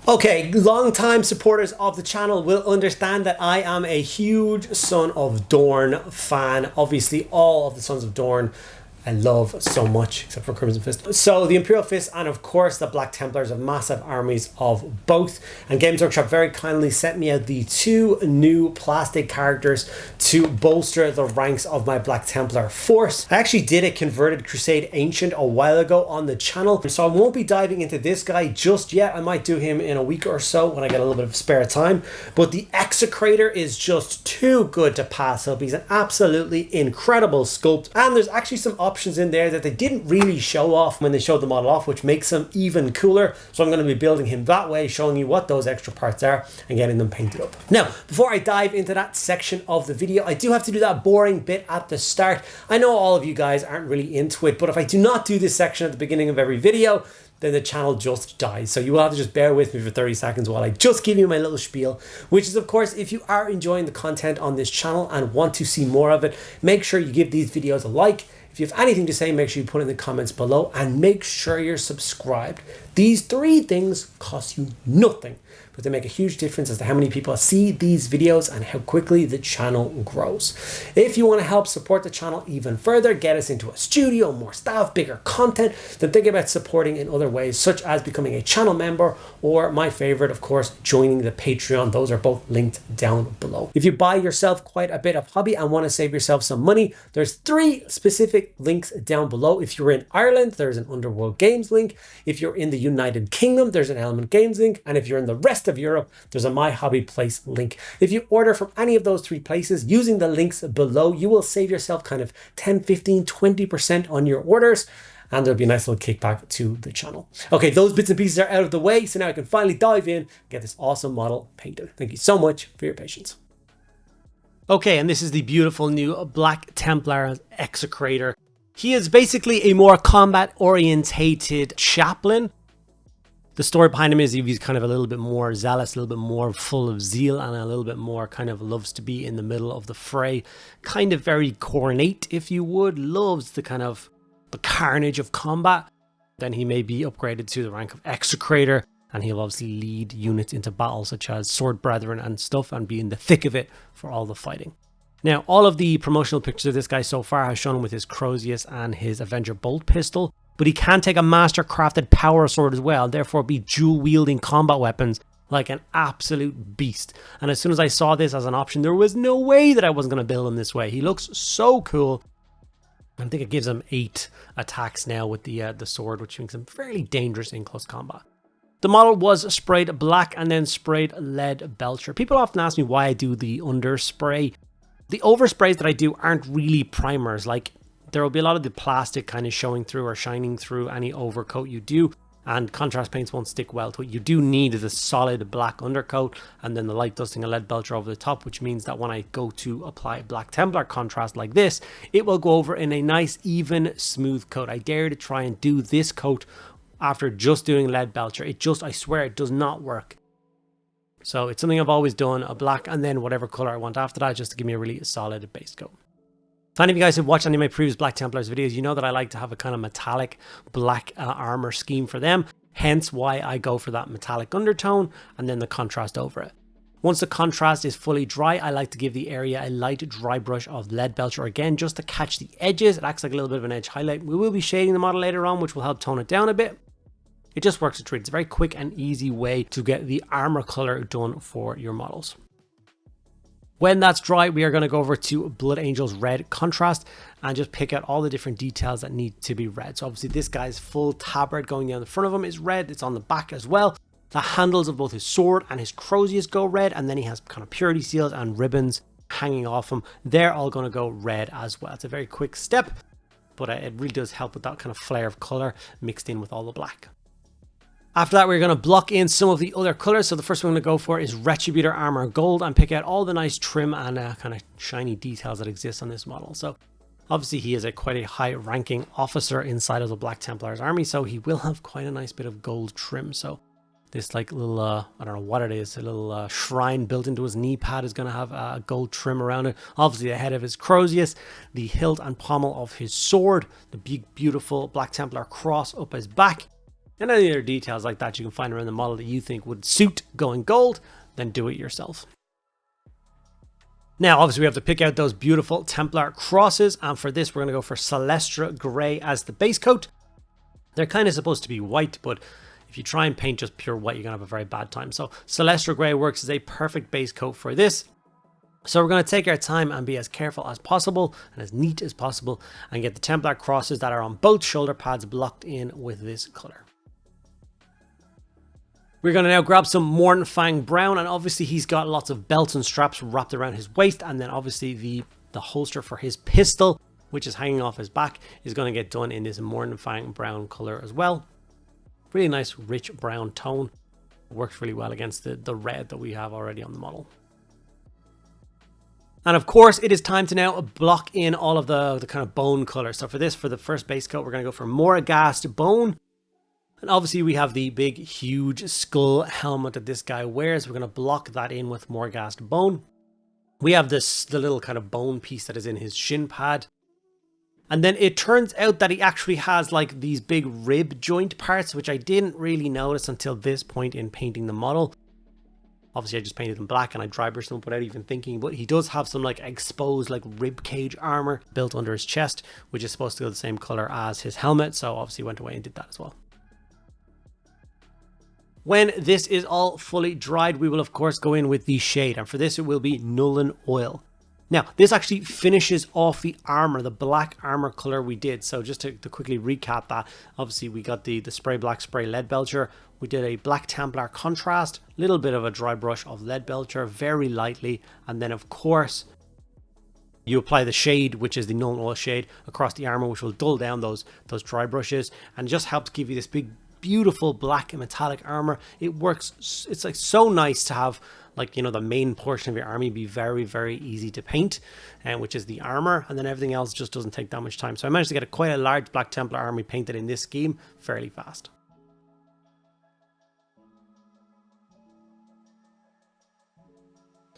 Okay, long-time supporters of the channel will understand that I am a huge Son of Dorn fan. Obviously, all of the Sons of Dorn I love so much, except for Crimson Fist. So the Imperial Fist and of course the Black Templars have massive armies of both. And Games Workshop very kindly sent me out the 2 new plastic characters to bolster the ranks of my Black Templar force. I actually did a converted Crusade Ancient a while ago on the channel, so I won't be diving into this guy just yet. I might do him in a week or so when I get a little bit of spare time. But the Execrator is just too good to pass up. He's an absolutely incredible sculpt, and there's actually some options in there that they didn't really show off when they showed the model off, which makes him even cooler. So I'm going to be building him that way, showing you what those extra parts are and getting them painted up. Now, before I dive into that section of the video, I do have to do that boring bit at the start. I know all of you guys aren't really into it, but if I do not do this section at the beginning of every video, then the channel just dies. So you will have to just bear with me for 30 seconds while I just give you my little spiel, which is, of course, if you are enjoying the content on this channel and want to see more of it, make sure you give these videos a like. If you have anything to say, make sure you put it in the comments below, and make sure you're subscribed. These 3 things cost you nothing, but they make a huge difference as to how many people see these videos and how quickly the channel grows. If you want to help support the channel even further, get us into a studio, more staff, bigger content, then think about supporting in other ways, such as becoming a channel member, or my favorite, of course, joining the Patreon. Those are both linked down below. If you buy yourself quite a bit of hobby and want to save yourself some money, there's 3 specific links down below. If you're in Ireland, there's an Underworld Games link. If you're in the United Kingdom, there's an Element Games link. And if you're in the rest of Europe, there's a My Hobby Place link. If you order from any of those 3 places using the links below, you will save yourself kind of 10, 15, 20% on your orders, and there'll be a nice little kickback to the channel. Okay, those bits and pieces are out of the way, so now I can finally dive in and get this awesome model painted. Thank you so much for your patience. Okay, and this is the beautiful new Black Templar Execrator. He is basically a more combat orientated chaplain. The story behind him is he's kind of a little bit more zealous, a little bit more full of zeal, and a little bit more kind of loves to be in the middle of the fray. Kind of very cornate, if you would, loves the kind of the carnage of combat. Then he may be upgraded to the rank of Execrator, and he'll obviously lead units into battle such as Sword Brethren and stuff, and be in the thick of it for all the fighting. Now, all of the promotional pictures of this guy so far have shown him with his Crozius and his Avenger Bolt pistol, but he can take a master crafted power sword as well, therefore be dual wielding combat weapons like an absolute beast. And as soon as I saw this as an option, there was no way that I wasn't going to build him this way. He looks so cool. I think it gives him 8 attacks now with the sword, which makes him fairly dangerous in close combat. The model was sprayed black and then sprayed lead belcher. People often ask me why I do the underspray. The oversprays that I do aren't really primers. Like, there will be a lot of the plastic kind of showing through or shining through any overcoat you do, and contrast paints won't stick well to it. You do need the solid black undercoat and then the light dusting and lead belcher over the top, which means that when I go to apply Black Templar contrast like this, it will go over in a nice, even, smooth coat. I dare to try and do this coat after just doing lead belcher. I swear it does not work. So it's something I've always done, a black and then whatever color I want after that, just to give me a really solid base coat. If any of you guys have watched any of my previous Black Templars videos, you know that I like to have a kind of metallic black armor scheme for them. Hence why I go for that metallic undertone and then the contrast over it. Once the contrast is fully dry, I like to give the area a light dry brush of lead belcher again, just to catch the edges. It acts like a little bit of an edge highlight. We will be shading the model later on, which will help tone it down a bit. It just works a treat. It's a very quick and easy way to get the armor color done for your models. When that's dry, we are going to go over to Blood Angel's red contrast and just pick out all the different details that need to be red. So obviously this guy's full tabard going down the front of him is red. It's on the back as well. The handles of both his sword and his Crozius go red, and then he has kind of purity seals and ribbons hanging off him. They're all going to go red as well. It's a very quick step, but it really does help with that kind of flare of color mixed in with all the black. After that, we're going to block in some of the other colors. So the first one I'm going to go for is Retributor Armor Gold and pick out all the nice trim and kind of shiny details that exist on this model. So obviously he is quite a high ranking officer inside of the Black Templars army, so he will have quite a nice bit of gold trim. So this like little, I don't know what it is, a little shrine built into his knee pad is going to have a gold trim around it. Obviously the head of his Crozius, the hilt and pommel of his sword, the big beautiful Black Templar cross up his back. And any other details like that you can find around the model that you think would suit going gold, then do it yourself. Now, obviously, we have to pick out those beautiful Templar crosses, and for this, we're going to go for Celestra Grey as the base coat. They're kind of supposed to be white, but if you try and paint just pure white, you're going to have a very bad time. So Celestra Grey works as a perfect base coat for this. So we're going to take our time and be as careful as possible and as neat as possible and get the Templar crosses that are on both shoulder pads blocked in with this color. We're going to now grab some Mornfang Brown, and obviously he's got lots of belts and straps wrapped around his waist, and then obviously the holster for his pistol, which is hanging off his back, is going to get done in this Mornfang Brown color as well. Really nice rich brown tone. Works really well against the red that we have already on the model. And of course, it is time to now block in all of the kind of bone color. So for this, for the first base coat, we're going to go for Morghast Bone. And obviously we have the big, huge skull helmet that this guy wears. We're going to block that in with Morghast Bone. We have the little kind of bone piece that is in his shin pad. And then it turns out that he actually has like these big rib joint parts, which I didn't really notice until this point in painting the model. Obviously I just painted them black and I dry brushed them without even thinking, but he does have some like exposed like rib cage armor built under his chest, which is supposed to go the same color as his helmet. So obviously went away and did that as well. When this is all fully dried, we will of course go in with the shade, and for this it will be Nuln Oil. Now, this actually finishes off the armor, the black armor color we did. So just to quickly recap that, obviously we got the spray black, spray lead belcher. We did a Black Templar contrast, little bit of a dry brush of lead belcher, very lightly. And then of course, you apply the shade, which is the Nuln Oil shade, across the armor, which will dull down those dry brushes and just helps give you this big, beautiful black and metallic armor. It works, it's like so nice to have, like, you know, the main portion of your army be very, very easy to paint, and which is the armor, and then everything else just doesn't take that much time. So I managed to get quite a large Black Templar army painted in this scheme fairly fast.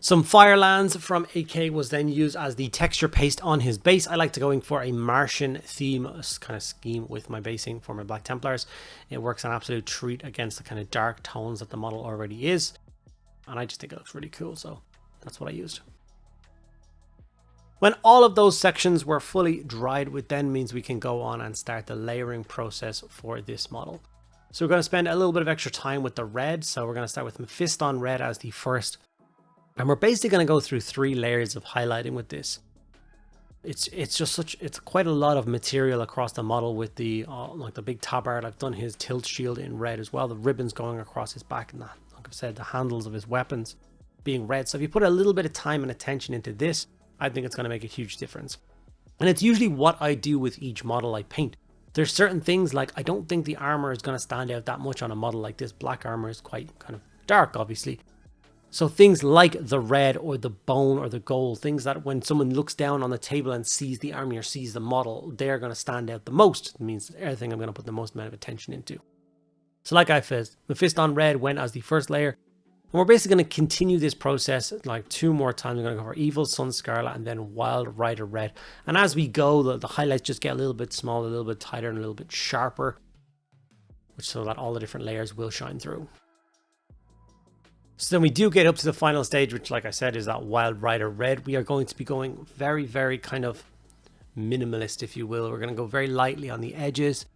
Some Firelands from AK was then used as the texture paste on his base. I like to going for a Martian theme kind of scheme with my basing for my Black Templars. It works an absolute treat against the kind of dark tones that the model already is. And I just think it looks really cool, so that's what I used. When all of those sections were fully dried, which then means we can go on and start the layering process for this model. So we're going to spend a little bit of extra time with the red. So we're going to start with Mephiston Red as the first. And we're basically going to go through 3 layers of highlighting with this. It's quite a lot of material across the model with the like the big tabard. I've done his tilt shield in red as well. The ribbons going across his back, and that, like I've said, the handles of his weapons being red. So if you put a little bit of time and attention into this, I think it's going to make a huge difference. And it's usually what I do with each model I paint. There's certain things like I don't think the armor is going to stand out that much on a model like this. Black armor is quite kind of dark, obviously. So things like the red or the bone or the gold, things that when someone looks down on the table and sees the army or sees the model, they're going to stand out the most. It means everything I'm going to put the most amount of attention into. So like I said, Mephiston Red went as the first layer. And we're basically going to continue this process like 2 more times. We're going to go for Evil Sun Scarlet and then Wild Rider Red. And as we go, the highlights just get a little bit smaller, a little bit tighter, and a little bit sharper, which so that all the different layers will shine through. So then we do get up to the final stage, which, like I said, is that Wild Rider Red. We are going to be going very, very kind of minimalist, if you will. We're going to go very lightly on the edges.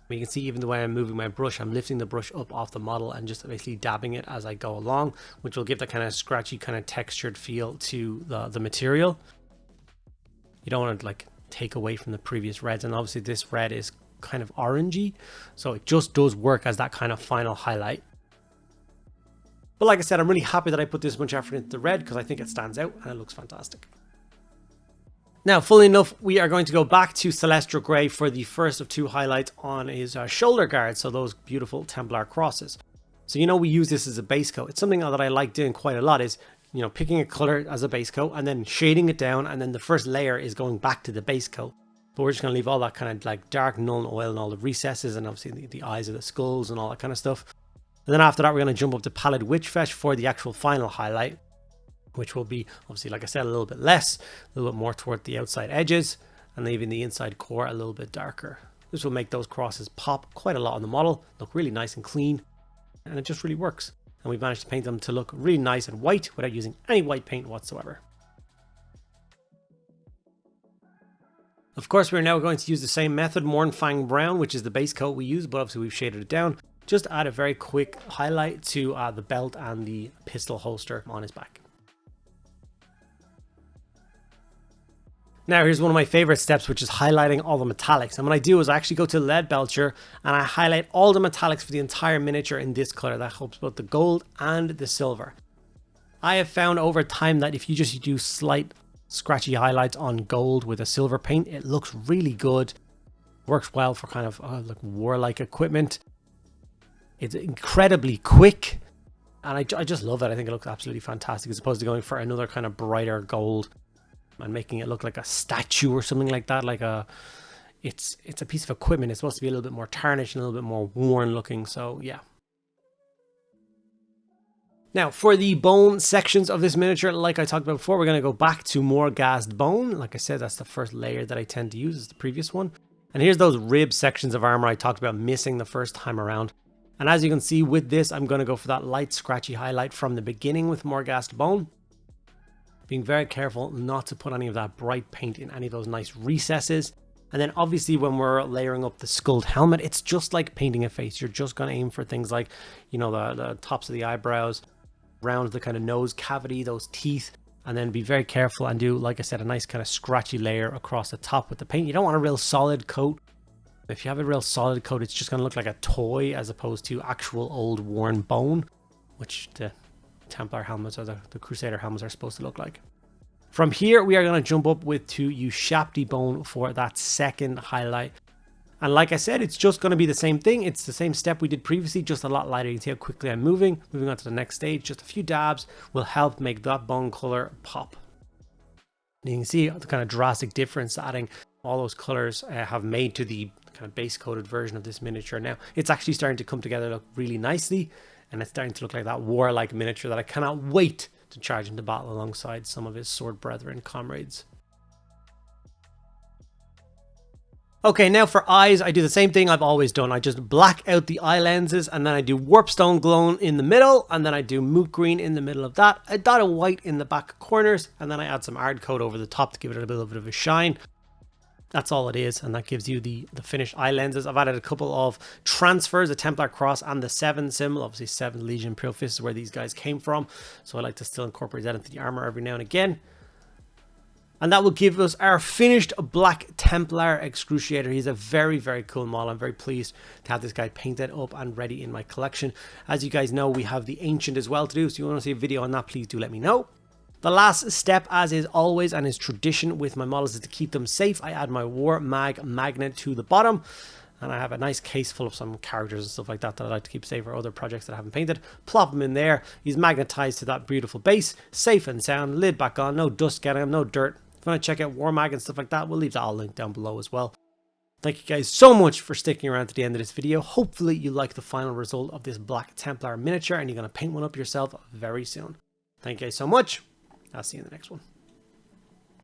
You can see even the way I'm moving my brush, I'm lifting the brush up off the model and just basically dabbing it as I go along, which will give that kind of scratchy, kind of textured feel to the material. You don't want to like take away from the previous reds, and obviously this red is kind of orangey, so it just does work as that kind of final highlight. But like I said, I'm really happy that I put this much effort into the red because I think it stands out and it looks fantastic. Now, funnily enough, we are going to go back to Celestra Grey for the first of 2 highlights on his shoulder guards, so those beautiful Templar crosses. So, you know, we use this as a base coat. It's something that I like doing quite a lot is, you know, picking a color as a base coat and then shading it down, and then the first layer is going back to the base coat. But we're just going to leave all that kind of like dark Nuln Oil and all the recesses and obviously the eyes of the skulls and all that kind of stuff. And then after that, we're going to jump up to Pallid Witchflesh for the actual final highlight, which will be, obviously, like I said, a little bit less, a little bit more toward the outside edges, and leaving the inside core a little bit darker. This will make those crosses pop quite a lot on the model, look really nice and clean, and it just really works. And we've managed to paint them to look really nice and white without using any white paint whatsoever. Of course, we're now going to use the same method, Mornfang Brown, which is the base coat we use, but obviously we've shaded it down. Just add a very quick highlight to the belt and the pistol holster on his back. Now here's one of my favorite steps, which is highlighting all the metallics. And what I do is I actually go to Lead Belcher and I highlight all the metallics for the entire miniature in this color. That helps both the gold and the silver. I have found over time that if you just do slight scratchy highlights on gold with a silver paint, it looks really good. Works well for kind of like warlike equipment. It's incredibly quick, and I just love it. I think it looks absolutely fantastic, as opposed to going for another kind of brighter gold and making it look like a statue or something like that. Like it's a piece of equipment. It's supposed to be a little bit more tarnished and a little bit more worn looking. So yeah. Now, for the bone sections of this miniature, like I talked about before, we're going to go back to more gassed bone. Like I said, that's the first layer that I tend to use, is the previous one. And here's those rib sections of armor I talked about missing the first time around. And as you can see with this, I'm going to go for that light scratchy highlight from the beginning with more gassed bone. Being very careful not to put any of that bright paint in any of those nice recesses. And then obviously when we're layering up the skulled helmet, it's just like painting a face. You're just going to aim for things like, you know, the tops of the eyebrows, around the kind of nose cavity, those teeth, and then be very careful and do, like I said, a nice kind of scratchy layer across the top with the paint. You don't want a real solid coat. If you have a real solid coat, it's just going to look like a toy as opposed to actual old worn bone, which the Templar helmets or the Crusader helmets are supposed to look like. From here, we are going to jump up to use Shapty bone for that second highlight. And like I said, it's just going to be the same thing. It's the same step we did previously, just a lot lighter. You can see how quickly I'm moving. Moving on to the next stage, just a few dabs will help make that bone color pop. And you can see the kind of drastic difference adding all those colors have made to the kind of base coated version of this miniature. Now, it's actually starting to come together, look really nicely. And it's starting to look like that warlike miniature that I cannot wait to charge into battle alongside some of his sword brethren comrades. Okay, now for eyes, I do the same thing I've always done. I just black out the eye lenses, and then I do warpstone glow in the middle, and then I do moot green in the middle of that. A dot of white in the back corners, and then I add some ard coat over the top to give it a little bit of a shine. That's all it is, and that gives you the finished eye lenses. I've added a couple of transfers, the Templar cross and the 7 symbol. Obviously 7 Legion Imperial Fist is where these guys came from, so I like to still incorporate that into the armor every now and again. And that will give us our finished Black Templar Excruciator. He's a very, very cool model. I'm very pleased to have this guy painted up and ready in my collection. As you guys know, we have the Ancient as well to do, so if you want to see a video on that, please do let me know. The last step, as is always and is tradition with my models, is to keep them safe. I add my Warmag magnet to the bottom, and I have a nice case full of some characters and stuff like that that I like to keep safe for other projects that I haven't painted. Plop them in there. He's magnetized to that beautiful base, safe and sound, lid back on, no dust getting him, no dirt. If you want to check out Warmag and stuff like that, we'll leave that all linked down below as well. Thank you guys so much for sticking around to the end of this video. Hopefully you like the final result of this Black Templar miniature and you're going to paint one up yourself very soon. Thank you guys so much. I'll see you in the next one.